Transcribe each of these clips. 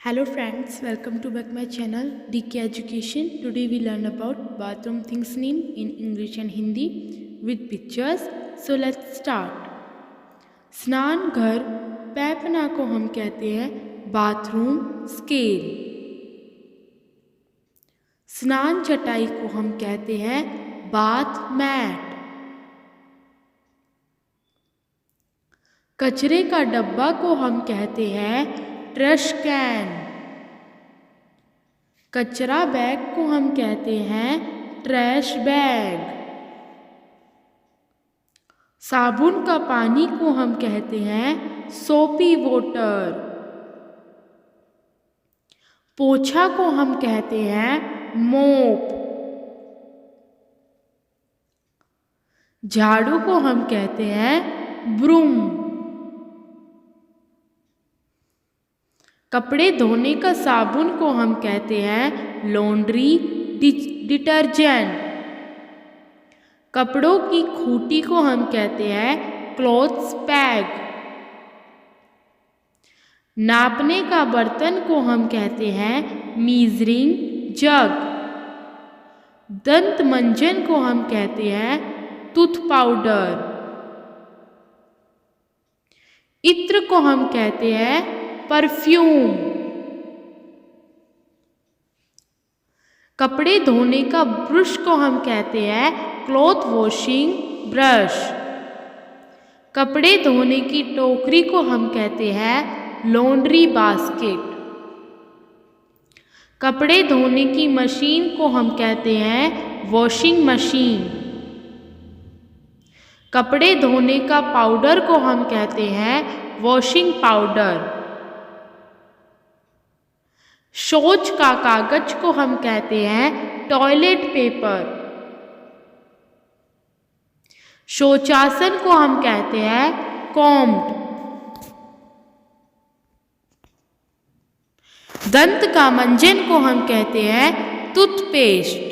Hello friends, welcome to back my channel DK Education. Today we learn about bathroom things name in English and Hindi with pictures. So let's start. स्नान घर पैपना को हम कहते हैं bathroom scale. स्नान चटाई को हम कहते हैं बाथ मैट। कचरे का डब्बा को हम कहते हैं ट्रैश कैन। कचरा बैग को हम कहते हैं ट्रैश बैग। साबुन का पानी को हम कहते हैं सोपी वाटर। पोछा को हम कहते हैं मोप। झाड़ू को हम कहते हैं ब्रूम। कपड़े धोने का साबुन को हम कहते हैं लॉन्ड्री डिटर्जेंट। कपड़ों की खूंटी को हम कहते हैं क्लॉथ्स पैग। नापने का बर्तन को हम कहते हैं मीजरिंग जग। दंत मंजन को हम कहते हैं टूथ पाउडर। इत्र को हम कहते हैं परफ्यूम। कपड़े धोने का ब्रश को हम कहते हैं क्लॉथ वॉशिंग ब्रश। कपड़े धोने की टोकरी को हम कहते हैं लॉन्ड्री बास्केट। कपड़े धोने की मशीन को हम कहते हैं वॉशिंग मशीन। कपड़े धोने का पाउडर को हम कहते हैं वॉशिंग पाउडर। शौच का कागज को हम कहते हैं टॉयलेट पेपर। शौचासन को हम कहते हैं कॉम्ड। दंत का मंजन को हम कहते हैं टूथपेस्ट।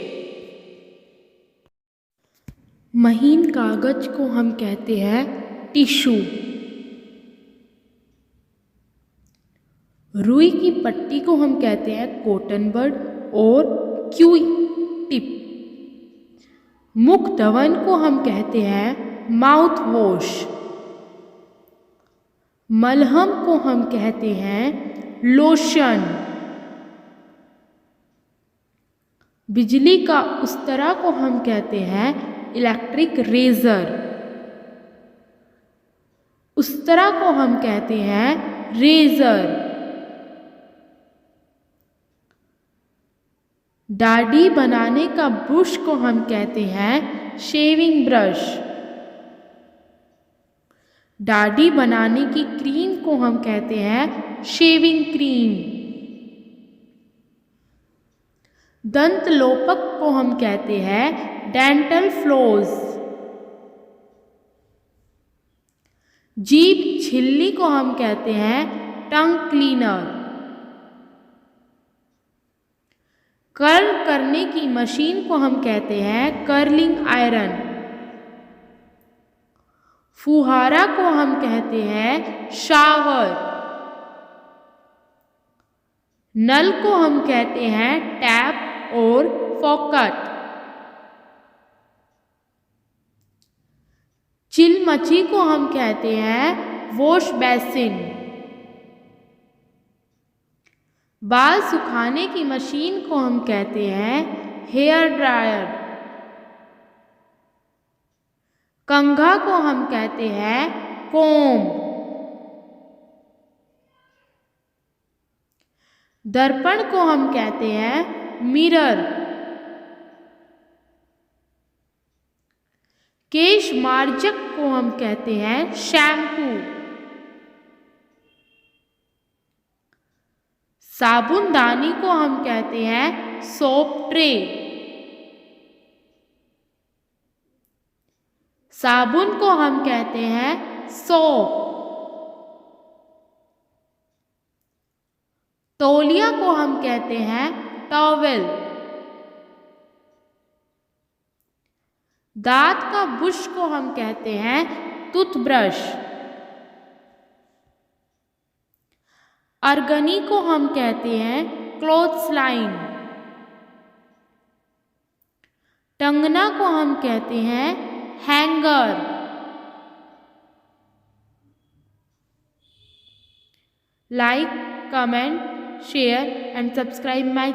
महीन कागज को हम कहते हैं टिश्यू। रुई की पट्टी को हम कहते हैं कॉटन बड और क्यू टिप। मुख धवन को हम कहते हैं माउथ वॉश। मलहम को हम कहते हैं लोशन। बिजली का उस्तरा को हम कहते हैं इलेक्ट्रिक रेजर। उस्तरा को हम कहते हैं रेजर। दाढ़ी बनाने का ब्रश को हम कहते हैं शेविंग ब्रश। दाढ़ी बनाने की क्रीम को हम कहते हैं शेविंग क्रीम। दंत लोपक को हम कहते हैं डेंटल फ्लोस। जीभ छिल्ली को हम कहते हैं टंग क्लीनर। कर्ल करने की मशीन को हम कहते हैं कर्लिंग आयरन। फुहारा को हम कहते हैं शावर। नल को हम कहते हैं टैप और फॉकट। चिलमची को हम कहते हैं वॉश बेसिन। बाल सुखाने की मशीन को हम कहते हैं हेयर ड्रायर। कंघा को हम कहते हैं कोम्ब। दर्पण को हम कहते हैं मिरर। केश मार्जक को हम कहते हैं शैम्पू। साबुनदानी को हम कहते हैं सोप ट्रे। साबुन को हम कहते हैं सोप। तौलिया को हम कहते हैं टॉवेल। दांत का ब्रश को हम कहते हैं टूथब्रश। अरगनी को हम कहते हैं क्लोथ्स लाइन। टंगना को हम कहते हैं hanger. Like, comment, share and subscribe my